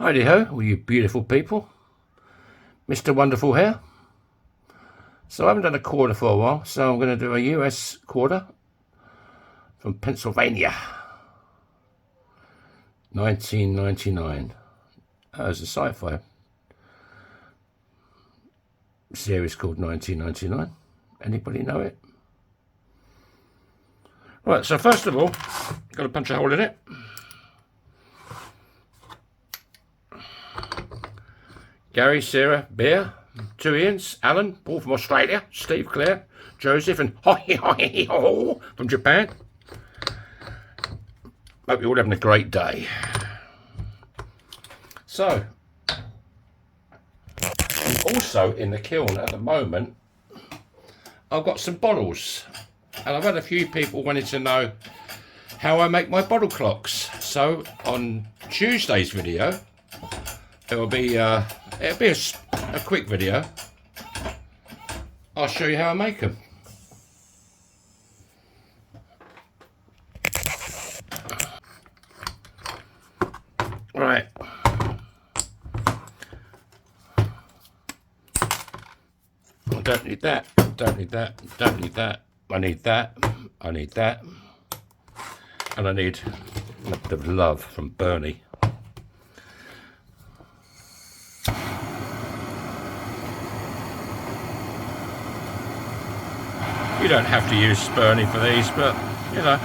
Heidi ho, all you beautiful people. Mr. Wonderful Hair. So I haven't done a quarter for a while, so I'm going to do a US quarter from Pennsylvania. 1999. There's a sci-fi series called 1999. Anybody know it? Right, so first of all, got to punch a hole in it. Gary, Sarah, Bear, 2 Ians, Alan, Paul from Australia, Steve, Claire, Joseph, and ho from Japan. Hope you're all having a great day. So, also in the kiln at the moment, I've got some bottles, and I've had a few people wanting to know how I make my bottle clocks. So on Tuesday's video, it'll be a quick video. I'll show you how I make them. Right. I don't need that, don't need that, don't need that. I need that, I need that. And I need a bit of love from Bernie. You don't have to use Bernie for these, but you know.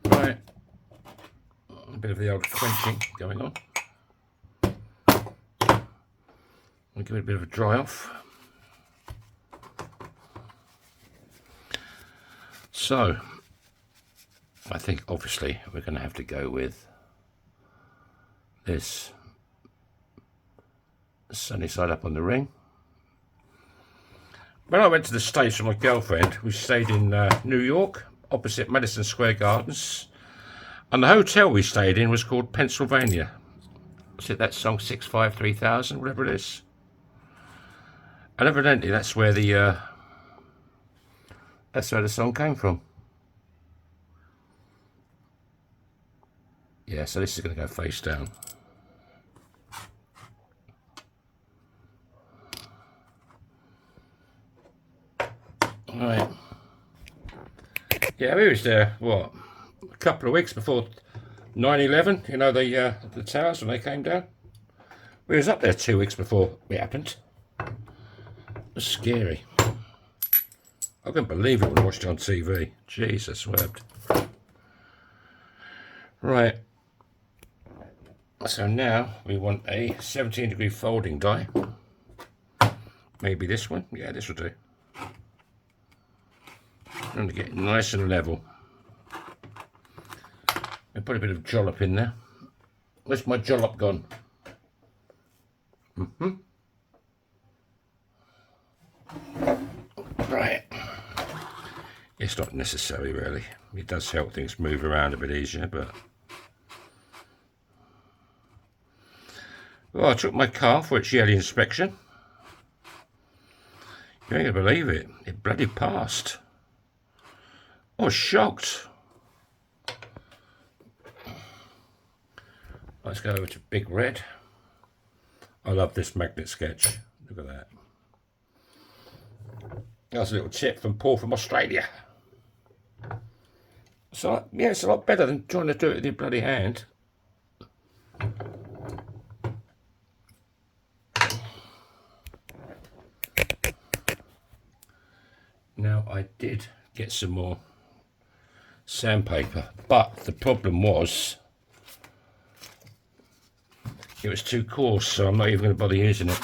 Right, a bit of the old quenching going on. I'll give it a bit of a dry off. So, I think obviously we're going to have to go with this sunny side up on the ring. When I went to the States with my girlfriend, we stayed in New York, opposite Madison Square Gardens, and the hotel we stayed in was called Pennsylvania. Is it that song 653,000, whatever it is? And evidently that's where the song came from. Yeah, so this is going to go face down. Right. Yeah, we was there, what, a couple of weeks before 9/11, you know, the towers when they came down. We was up there 2 weeks before it happened. It was scary. I couldn't believe it when I watched it on TV. Jesus wept. Right. So now we want a 17-degree folding die. Maybe this one. Yeah, this will do. I'm going to get it nice and level. I put a bit of jollop in there. Where's my jollop gone? Right. It's not necessary really. It does help things move around a bit easier, but... Well, I took my car for its yearly inspection. You ain't gonna believe it. It bloody passed. I was shocked. Let's go over to Big Red. I love this magnet sketch. Look at that. That's a little tip from Paul from Australia. So yeah, it's a lot better than trying to do it with your bloody hand. Now I did get some more sandpaper, but the problem was it was too coarse, so I'm not even going to bother using it.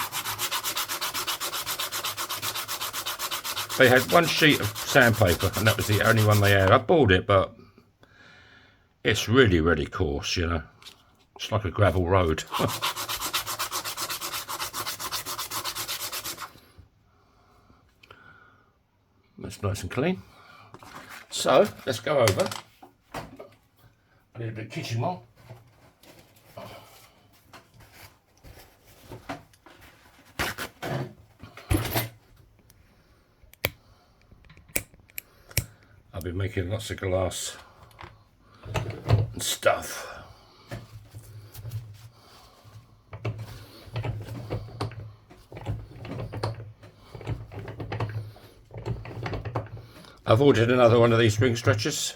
They had one sheet of sandpaper and that was the only one they had. I bought it, but it's really, really coarse, you know. It's like a gravel road. That's nice and clean. So, let's go over. I need a bit of kitchen roll. I'll be making lots of glass and stuff. I've ordered another one of these ring stretchers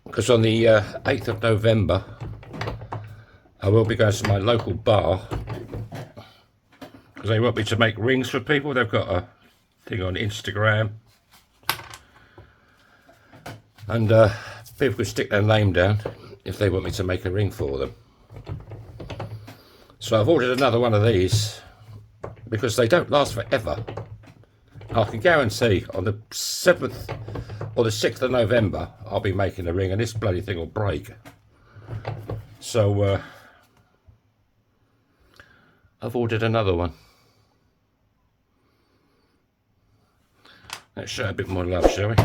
because on the 8th of November I will be going to my local bar because they want me to make rings for people. They've got a thing on Instagram and people can stick their name down if they want me to make a ring for them. So I've ordered another one of these because they don't last forever. I can guarantee on the 7th or the 6th of November I'll be making a ring and this bloody thing will break. So I've ordered another one. Let's show a bit more love, shall we?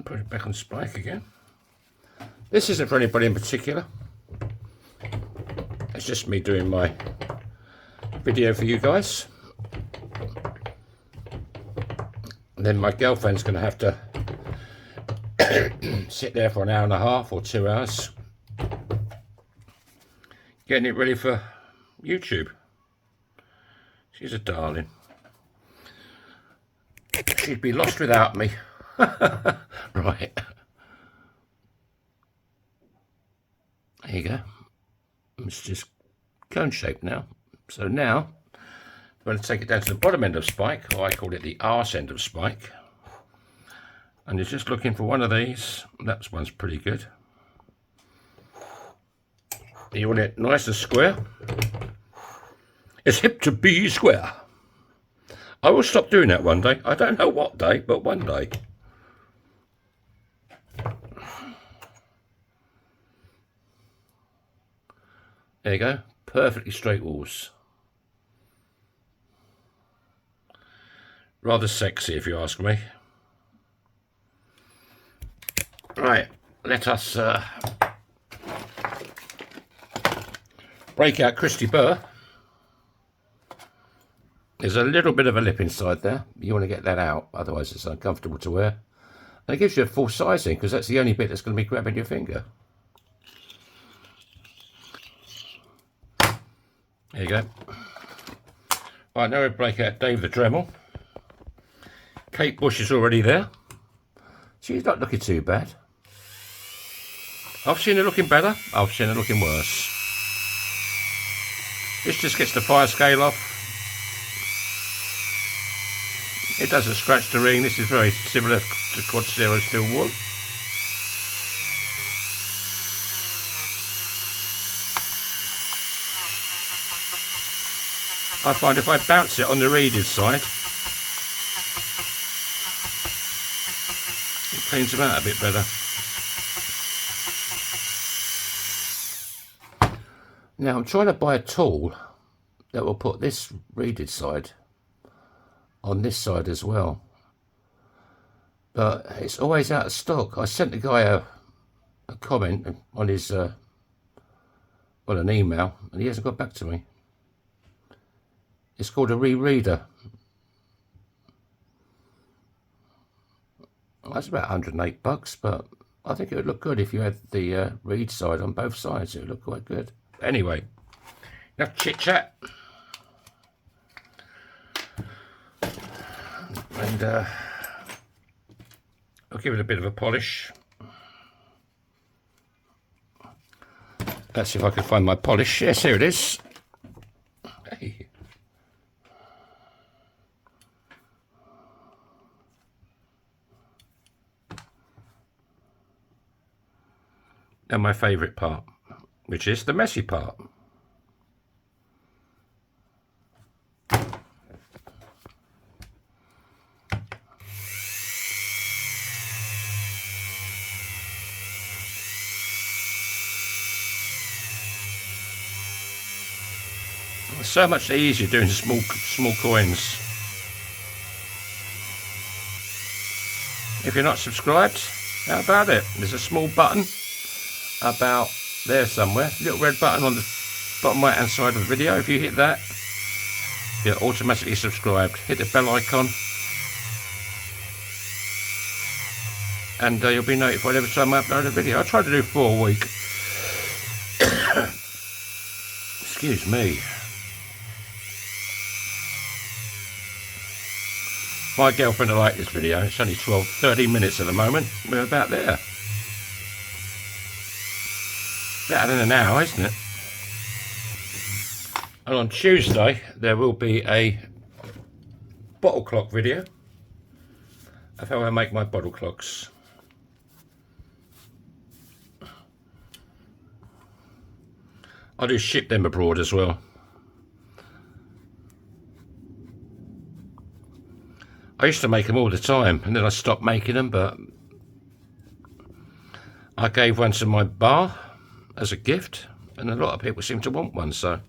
Put it back on spike again. This isn't for anybody in particular. It's just me doing my video for you guys. And then my girlfriend's going to have to sit there for an hour and a half or 2 hours getting it ready for YouTube. She's a darling. She'd be lost without me. Right. There you go. It's just cone shaped now. So now I'm going to take it down to the bottom end of spike, or I call it the arse end of spike. And you're just looking for one of these. That one's pretty good. You want it nice and square. It's hip to be square. I will stop doing that one day. I don't know what day, but one day. There you go, perfectly straight walls. Rather sexy if you ask me. Right, let us break out Christy Burr. There's a little bit of a lip inside there. You want to get that out, otherwise it's uncomfortable to wear. And it gives you a full sizing because that's the only bit that's going to be grabbing your finger. There you go. Right, now we break out Dave the Dremel. Kate Bush is already there. She's not looking too bad. I've seen her looking better. I've seen her looking worse. This just gets the fire scale off. It doesn't scratch the ring. This is very similar to Quad Zero steel wool. I find if I bounce it on the reeded side, it cleans them out a bit better. Now I'm trying to buy a tool that will put this reeded side on this side as well, but it's always out of stock. I sent the guy a comment on his well, an email, and he hasn't got back to me. It's called a rereader. That's about 108 bucks, but I think it would look good if you had the reed side on both sides. It would look quite good. Anyway, enough chit chat. And I'll give it a bit of a polish. Let's see if I can find my polish. Yes, here it is. Hey. And my favourite part, which is the messy part. It's so much easier doing small coins. If you're not subscribed, how about it? There's a small button about there somewhere, little red button on the bottom right hand side of the video. If you hit that, you're automatically subscribed. Hit the bell icon and you'll be notified every time I upload a video. I try to do 4 a week. Excuse me. My girlfriend will like this video. It's only 13 minutes at the moment. We're about there. Better than an hour, isn't it? And on Tuesday, there will be a bottle clock video of how I make my bottle clocks. I do ship them abroad as well. I used to make them all the time, and then I stopped making them, but I gave one to my bar as a gift, and a lot of people seem to want one, so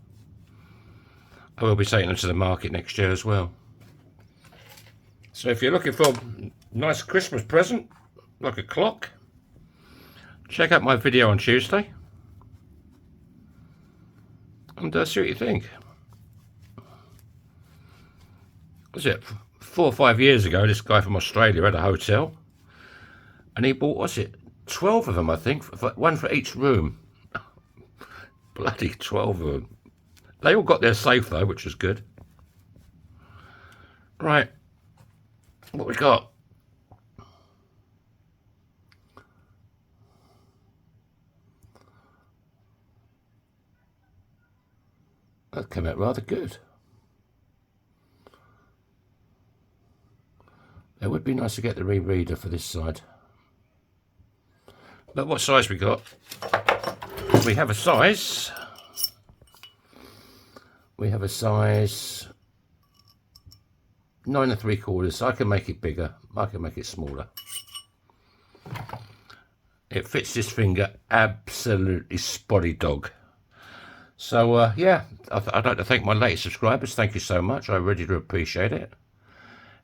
I will be taking them to the market next year as well. So if you're looking for a nice Christmas present, like a clock, check out my video on Tuesday and see what you think. Was it 4 or 5 years ago, this guy from Australia had a hotel and he bought, what's it, 12 of them, I think, one for each room. Bloody 12 of them. They all got their safe though, which was good. Right, what we got? That came out rather good. It would be nice to get the rereader for this side. But what size we got? We have a size. We have a size 9 3/4. I can make it bigger. I can make it smaller. It fits this finger absolutely spotty dog. So yeah, I'd like to thank my latest subscribers. Thank you so much. I really do appreciate it.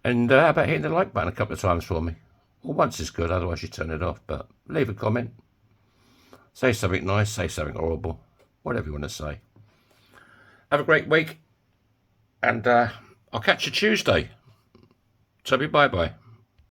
And how about hitting the like button a couple of times for me? Well, once is good, otherwise you turn it off. But leave a comment. Say something nice, say something horrible. Whatever you want to say. Have a great week. And I'll catch you Tuesday. So bye-bye.